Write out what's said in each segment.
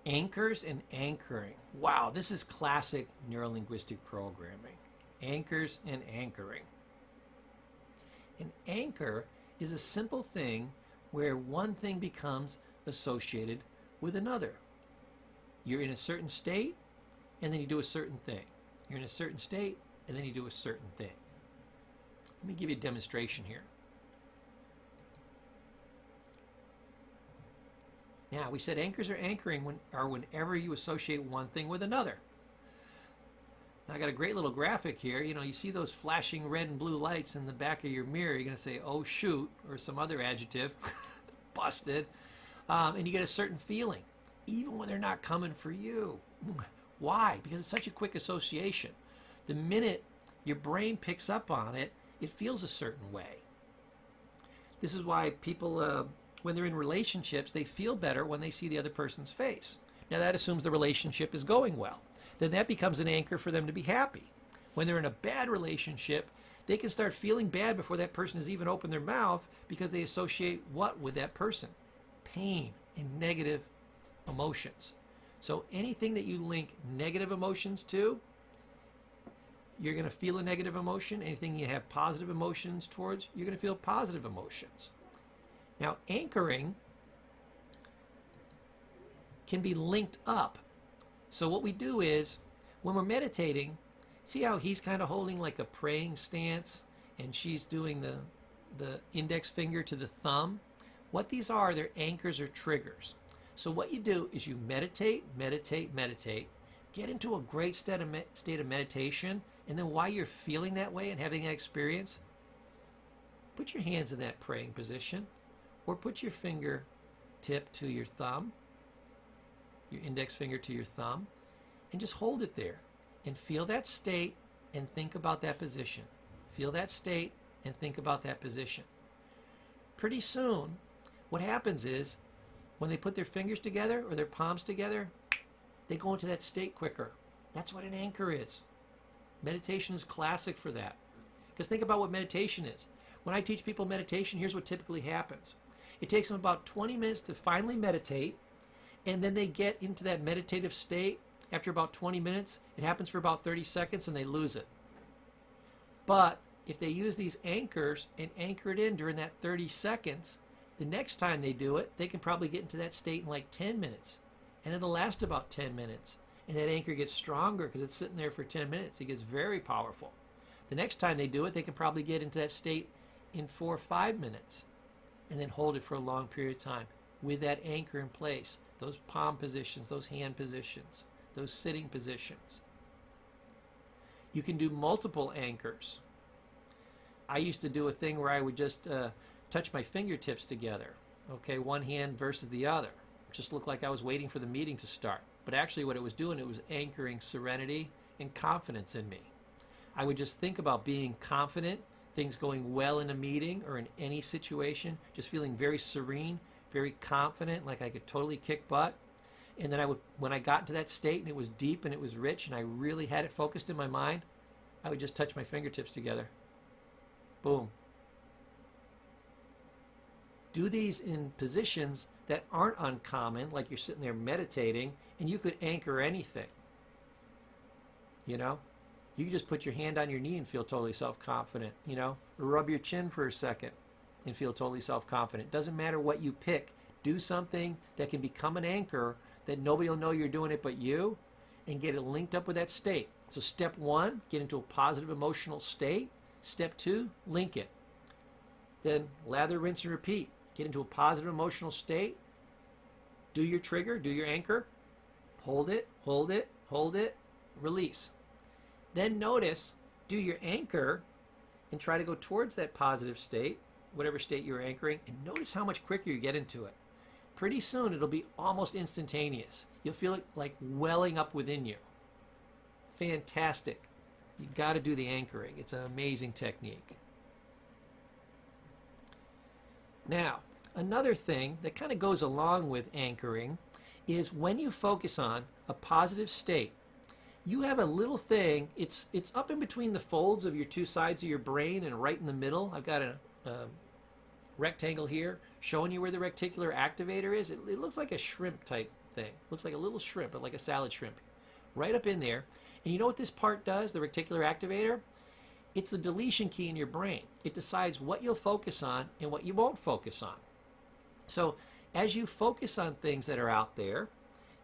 Anchors and anchoring. Wow, this is classic neuro-linguistic programming. Anchors and anchoring. An anchor is a simple thing where one thing becomes associated with another. You're in a certain state, and then you do a certain thing. You're in a certain state, and then you do a certain thing. Let me give you a demonstration here. Now, we said anchors or anchoring are whenever you associate one thing with another. Now, I got a great little graphic here. You know, you see those flashing red and blue lights in the back of your mirror. You're going to say, oh, shoot, or some other adjective, busted. And you get a certain feeling, even when they're not coming for you. Why? Because it's such a quick association. The minute your brain picks up on it, it feels a certain way. This is why people, when they're in relationships, they feel better when they see the other person's face. Now that assumes the relationship is going well. Then that becomes an anchor for them to be happy. When they're in a bad relationship, they can start feeling bad before that person has even opened their mouth because they associate what with that person? Pain and negative emotions. So anything that you link negative emotions to, you're going to feel a negative emotion. Anything you have positive emotions towards, you're going to feel positive emotions. Now, anchoring can be linked up. So what we do is, when we're meditating, see how he's kind of holding like a praying stance, and she's doing the index finger to the thumb? What these are, they're anchors or triggers. So what you do is you meditate, meditate, meditate, get into a great state of meditation, and then while you're feeling that way and having that experience, put your hands in that praying position, or put your finger tip to your thumb, your index finger to your thumb, and just hold it there and feel that state and think about that position. Feel that state and think about that position. Pretty soon, what happens is when they put their fingers together or their palms together, they go into that state quicker. That's what an anchor is. Meditation is classic for that. Because think about what meditation is. When I teach people meditation, here's what typically happens. It takes them about 20 minutes to finally meditate, and then they get into that meditative state. After about 20 minutes, it happens for about 30 seconds, and they lose it. But if they use these anchors and anchor it in during that 30 seconds, the next time they do it, they can probably get into that state in like 10 minutes. And it'll last about 10 minutes. And that anchor gets stronger because it's sitting there for 10 minutes. It gets very powerful. The next time they do it, they can probably get into that state in 4 or 5 minutes. And then hold it for a long period of time with that anchor in place. Those palm positions, those hand positions, those sitting positions. You can do multiple anchors. I used to do a thing where I would just touch my fingertips together. Okay, one hand versus the other. Just looked like I was waiting for the meeting to start. But actually what it was doing, it was anchoring serenity and confidence in me. I would just think about being confident, things going well in a meeting or in any situation, just feeling very serene, very confident, like I could totally kick butt. And then I would, when I got into that state and it was deep and it was rich and I really had it focused in my mind, I would just touch my fingertips together. Boom. Do these in positions that aren't uncommon, like you're sitting there meditating, and you could anchor anything. You know? You can just put your hand on your knee and feel totally self-confident, you know? Or rub your chin for a second and feel totally self-confident. Doesn't matter what you pick. Do something that can become an anchor that nobody will know you're doing it but you, and get it linked up with that state. So step 1, get into a positive emotional state. Step 2, link it. Then lather, rinse, and repeat. Get into a positive emotional state. Do your trigger, do your anchor. Hold it, hold it, hold it, release. Then notice, do your anchor and try to go towards that positive state, whatever state you're anchoring, and notice how much quicker you get into it. Pretty soon it'll be almost instantaneous. You'll feel it like welling up within you. Fantastic. You got to do the anchoring. It's an amazing technique. Now, another thing that kind of goes along with anchoring is when you focus on a positive state, you have a little thing, it's up in between the folds of your two sides of your brain and right in the middle. I've got a rectangle here showing you where the reticular activator is. It looks like a shrimp type thing. Looks like a little shrimp, but like a salad shrimp. Right up in there. And you know what this part does, the reticular activator? It's the deletion key in your brain. It decides what you'll focus on and what you won't focus on. So as you focus on things that are out there,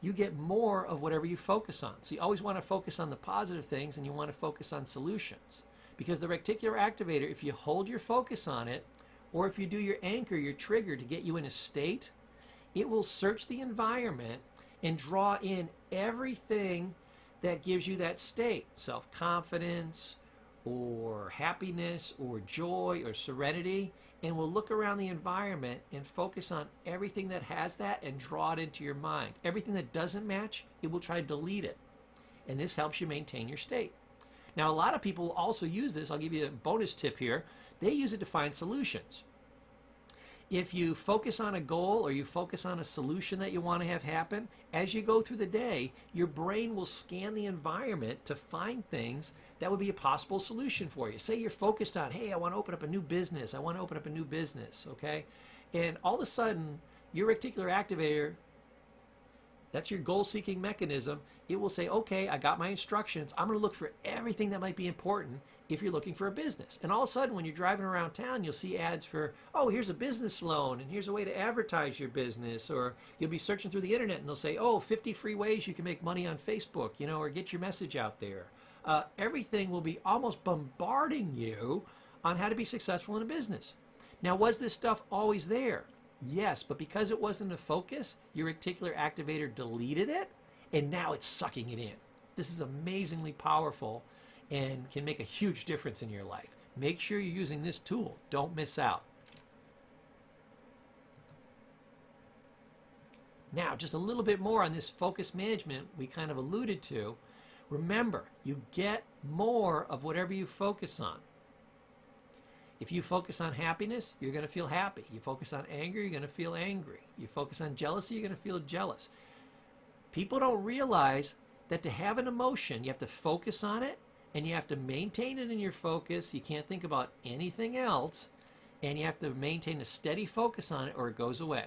you get more of whatever you focus on. So you always want to focus on the positive things, and you want to focus on solutions. Because the reticular activator, if you hold your focus on it, or if you do your anchor, your trigger to get you in a state, it will search the environment and draw in everything that gives you that state. Self-confidence, or happiness, or joy, or serenity, and will look around the environment and focus on everything that has that and draw it into your mind. Everything that doesn't match, it will try to delete it. And this helps you maintain your state. Now, a lot of people also use this. I'll give you a bonus tip here. They use it to find solutions. If you focus on a goal or you focus on a solution that you want to have happen, as you go through the day, your brain will scan the environment to find things that would be a possible solution for you. Say you're focused on, hey, I want to open up a new business. I want to open up a new business, okay? And all of a sudden, your reticular activator, that's your goal-seeking mechanism, it will say, okay, I got my instructions. I'm going to look for everything that might be important if you're looking for a business. And all of a sudden, when you're driving around town, you'll see ads for, oh, here's a business loan, and here's a way to advertise your business. Or you'll be searching through the internet, and they'll say, oh, 50 free ways you can make money on Facebook, you know, or get your message out there. Everything will be almost bombarding you on how to be successful in a business. Now, was this stuff always there? Yes, but because it wasn't a focus, your reticular activator deleted it, and now it's sucking it in. This is amazingly powerful and can make a huge difference in your life. Make sure you're using this tool. Don't miss out. Now, just a little bit more on this focus management we kind of alluded to. Remember, you get more of whatever you focus on. If you focus on happiness, you're going to feel happy. You focus on anger, you're going to feel angry. You focus on jealousy, you're going to feel jealous. People don't realize that to have an emotion, you have to focus on it, and you have to maintain it in your focus. You can't think about anything else, and you have to maintain a steady focus on it or it goes away.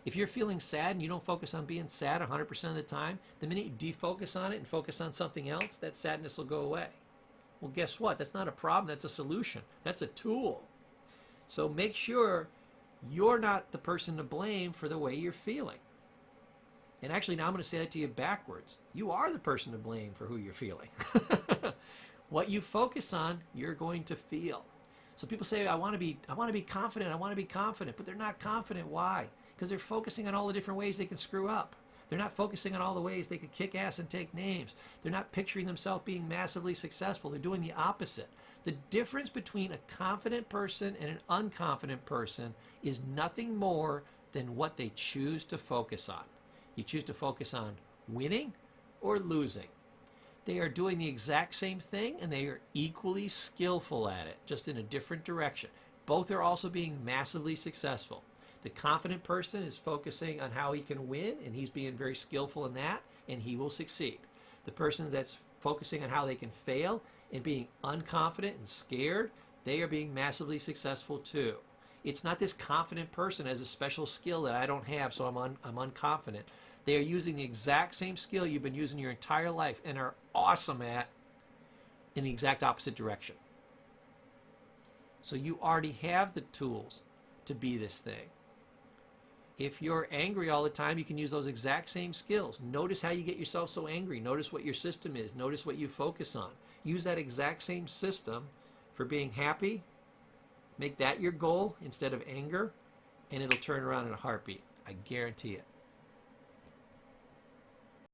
If you're feeling sad and you don't focus on being sad 100% of the time, the minute you defocus on it and focus on something else, that sadness will go away. Well, guess what? That's not a problem. That's a solution. That's a tool. So make sure you're not the person to blame for the way you're feeling. And actually, now I'm going to say that to you backwards. You are the person to blame for who you're feeling. What you focus on, you're going to feel. So people say, I want to be confident. I want to be confident. But they're not confident. Why? Because they're focusing on all the different ways they can screw up. They're not focusing on all the ways they could kick ass and take names. They're not picturing themselves being massively successful. They're doing the opposite. The difference between a confident person and an unconfident person is nothing more than what they choose to focus on. You choose to focus on winning or losing. They are doing the exact same thing, and they are equally skillful at it, just in a different direction. Both are also being massively successful. The confident person is focusing on how he can win, and he's being very skillful in that, and he will succeed. The person that's focusing on how they can fail and being unconfident and scared, they are being massively successful too. It's not this confident person has a special skill that I don't have, so I'm unconfident. They are using the exact same skill you've been using your entire life and are awesome at in the exact opposite direction. So you already have the tools to be this thing. If you're angry all the time, you can use those exact same skills. Notice how you get yourself so angry. Notice what your system is. Notice what you focus on. Use that exact same system for being happy. Make that your goal instead of anger, and it'll turn around in a heartbeat. I guarantee it.